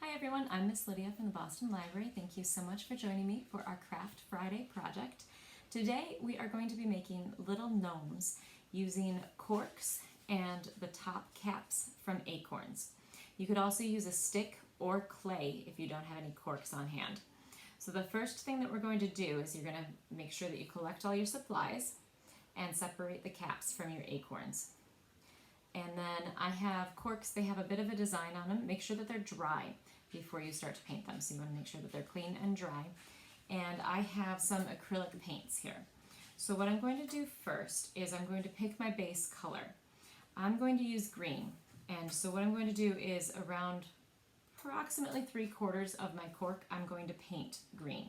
Hi everyone, I'm Miss Lydia from the Boston Library. Thank you so much for joining me for our Craft Friday project. Today we are going to be making little gnomes using corks and the top caps from acorns. You could also use a stick or clay if you don't have any corks on hand. So the first thing that we're going to do is you're going to make sure that you collect all your supplies and separate the caps from your acorns. And then I have corks, they have a bit of a design on them. Make sure that they're dry before you start to paint them. So you want to make sure that they're clean and dry. And I have some acrylic paints here. So what I'm going to do first is I'm going to pick my base color. I'm going to use green. And so what I'm going to do is around approximately 3/4 of my cork, I'm going to paint green.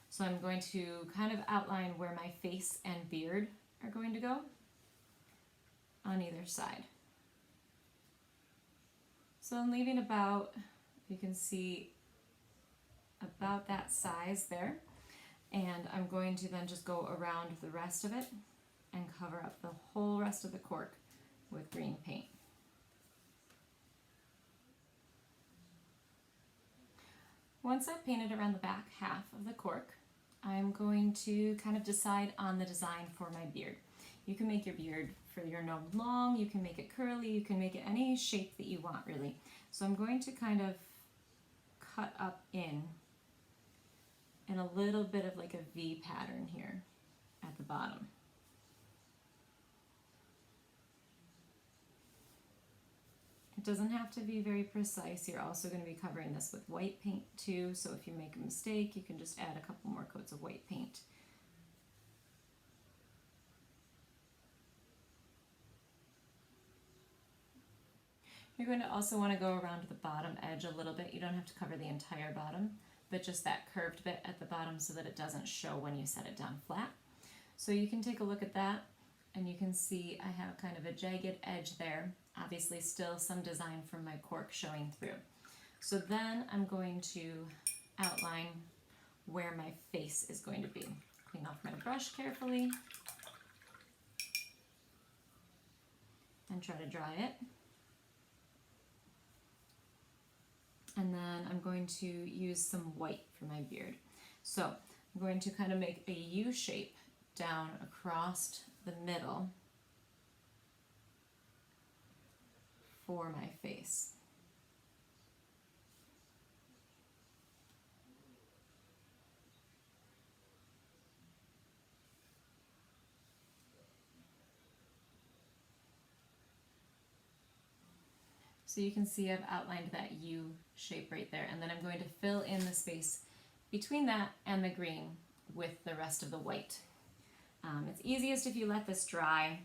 So I'm going to kind of outline where my face and beard are going to go on either side. So I'm leaving about, you can see, about that size there. And I'm going to then just go around the rest of it and cover up the whole rest of the cork with green paint. Once I've painted around the back half of the cork, I'm going to kind of decide on the design for my beard. You can make your beard for your gnome long, you can make it curly, you can make it any shape that you want really. So I'm going to kind of cut up in a little bit of like a V pattern here at the bottom. It doesn't have to be very precise. You're also going to be covering this with white paint too, so if you make a mistake, you can just add a couple more coats of white paint. You're going to also want to go around the bottom edge a little bit. You don't have to cover the entire bottom, but just that curved bit at the bottom so that it doesn't show when you set it down flat. So you can take a look at that and you can see I have kind of a jagged edge there. Obviously still some design from my cork showing through. So then I'm going to outline where my face is going to be. Clean off my brush carefully and try to dry it. And then I'm going to use some white for my beard. So I'm going to kind of make a U shape down across the middle for my face. So you can see I've outlined that U shape right there, and then I'm going to fill in the space between that and the green with the rest of the white. It's easiest if you let this dry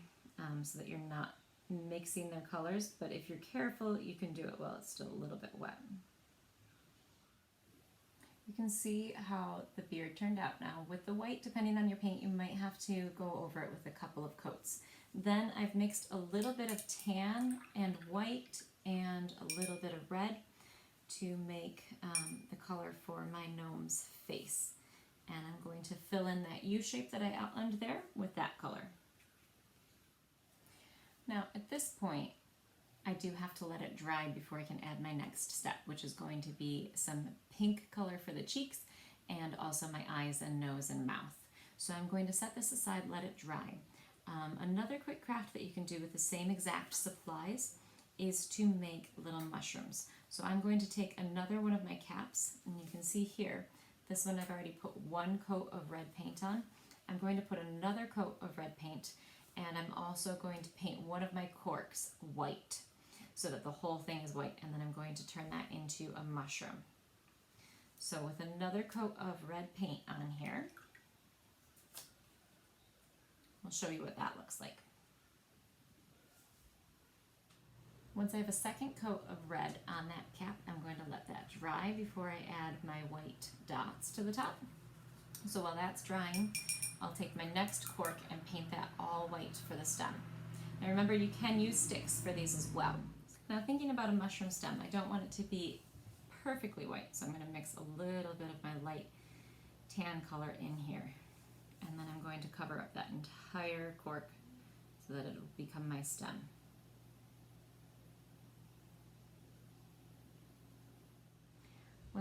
so that you're not mixing their colors, but if you're careful, you can do it while it's still a little bit wet. You can see how the beard turned out now. With the white, depending on your paint, you might have to go over it with a couple of coats. Then I've mixed a little bit of tan and white and a little bit of red to make the color for my gnome's face. And I'm going to fill in that U shape that I outlined there with that color. Now at this point, I do have to let it dry before I can add my next step, which is going to be some pink color for the cheeks and also my eyes and nose and mouth. So I'm going to set this aside, let it dry. Another quick craft that you can do with the same exact supplies is to make little mushrooms. So I'm going to take another one of my caps, and you can see here, this one I've already put one coat of red paint on. I'm going to put another coat of red paint, and I'm also going to paint one of my corks white so that the whole thing is white, and then I'm going to turn that into a mushroom. So with another coat of red paint on here, I'll show you what that looks like. Once I have a second coat of red on that cap, I'm going to let that dry before I add my white dots to the top. So while that's drying, I'll take my next cork and paint that all white for the stem. Now remember, you can use sticks for these as well. Now thinking about a mushroom stem, I don't want it to be perfectly white, so I'm going to mix a little bit of my light tan color in here. And then I'm going to cover up that entire cork so that it'll become my stem.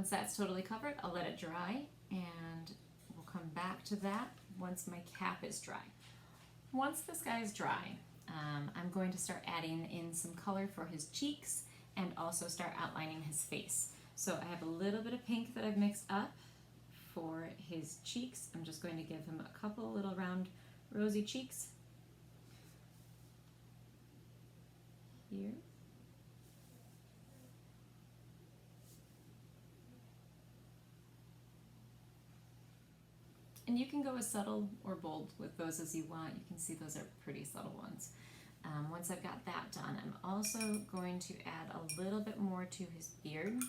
Once that's totally covered, I'll let it dry, and we'll come back to that once my cap is dry. Once this guy is dry, I'm going to start adding in some color for his cheeks and also start outlining his face. So I have a little bit of pink that I've mixed up for his cheeks. I'm just going to give him a couple little round rosy cheeks here. And you can go as subtle or bold with those as you want. You can see those are pretty subtle ones. Once I've got that done, I'm also going to add a little bit more to his beard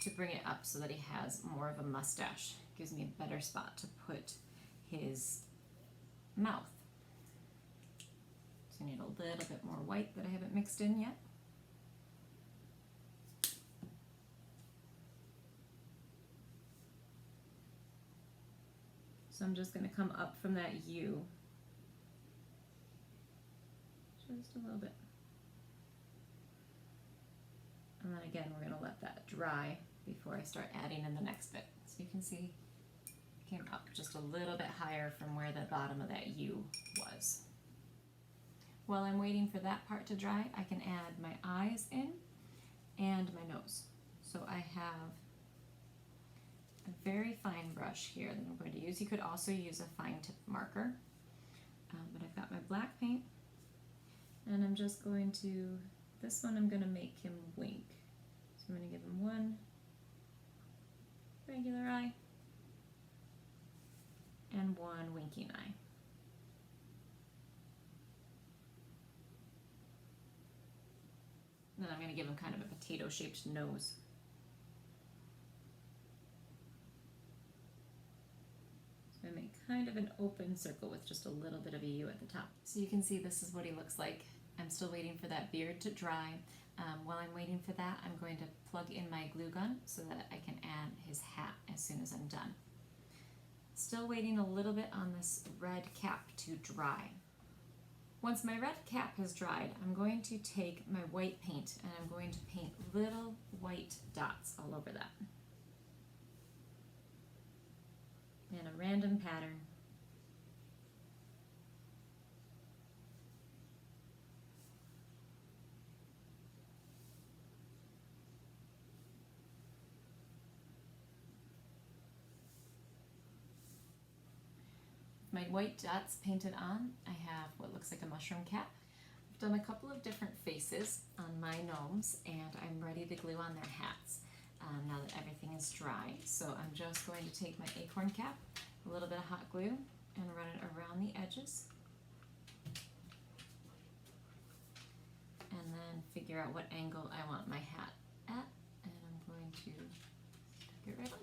to bring it up so that he has more of a mustache. Gives me a better spot to put his mouth. So I need a little bit more white that I haven't mixed in yet. So I'm just going to come up from that U just a little bit. And then again, we're going to let that dry before I start adding in the next bit. So you can see it came up just a little bit higher from where the bottom of that U was. While I'm waiting for that part to dry, I can add my eyes in and my nose. So I have a very fine brush here that I'm going to use. You could also use a fine tip marker, but I've got my black paint, and I'm just going to, this one I'm going to make him wink. So I'm going to give him one regular eye and one winking eye. And then I'm going to give him kind of a potato-shaped nose. So I make kind of an open circle with just a little bit of a U at the top. So you can see this is what he looks like. I'm still waiting for that beard to dry. While I'm waiting for that, I'm going to plug in my glue gun so that I can add his hat as soon as I'm done. Still waiting a little bit on this red cap to dry. Once my red cap has dried, I'm going to take my white paint and I'm going to paint little white dots all over that. In a random pattern. My white dots painted on, I have what looks like a mushroom cap. I've done a couple of different faces on my gnomes, and I'm ready to glue on their hats now that everything is dry. So I'm just going to take my acorn cap, a little bit of hot glue, and run it around the edges. And then figure out what angle I want my hat at, and I'm going to stick it right on.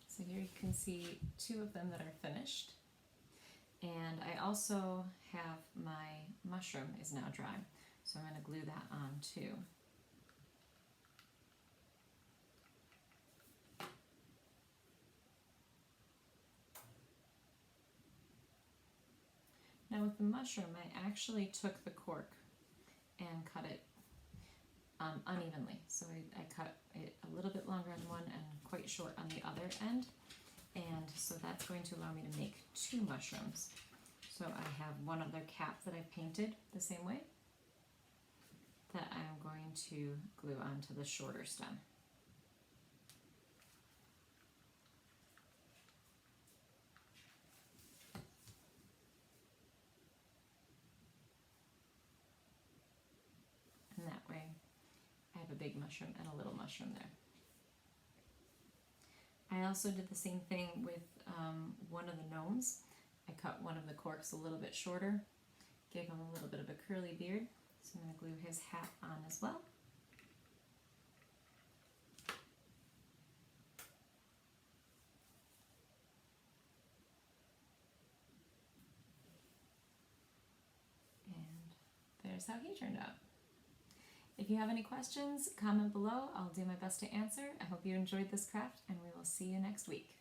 So here you can see two of them that are finished. And I also have my mushroom is now dry. So I'm going to glue that on too. Now with the mushroom, I actually took the cork and cut it unevenly. So I cut it a little bit longer on one and quite short on the other end. And so that's going to allow me to make two mushrooms. So I have one other cap that I've painted the same way that I'm going to glue onto the shorter stem. And that way I have a big mushroom and a little mushroom there. I also did the same thing with one of the gnomes. I cut one of the corks a little bit shorter, gave him a little bit of a curly beard, so I'm going to glue his hat on as well. And there's how he turned out. If you have any questions, comment below. I'll do my best to answer. I hope you enjoyed this craft, and we will see you next week.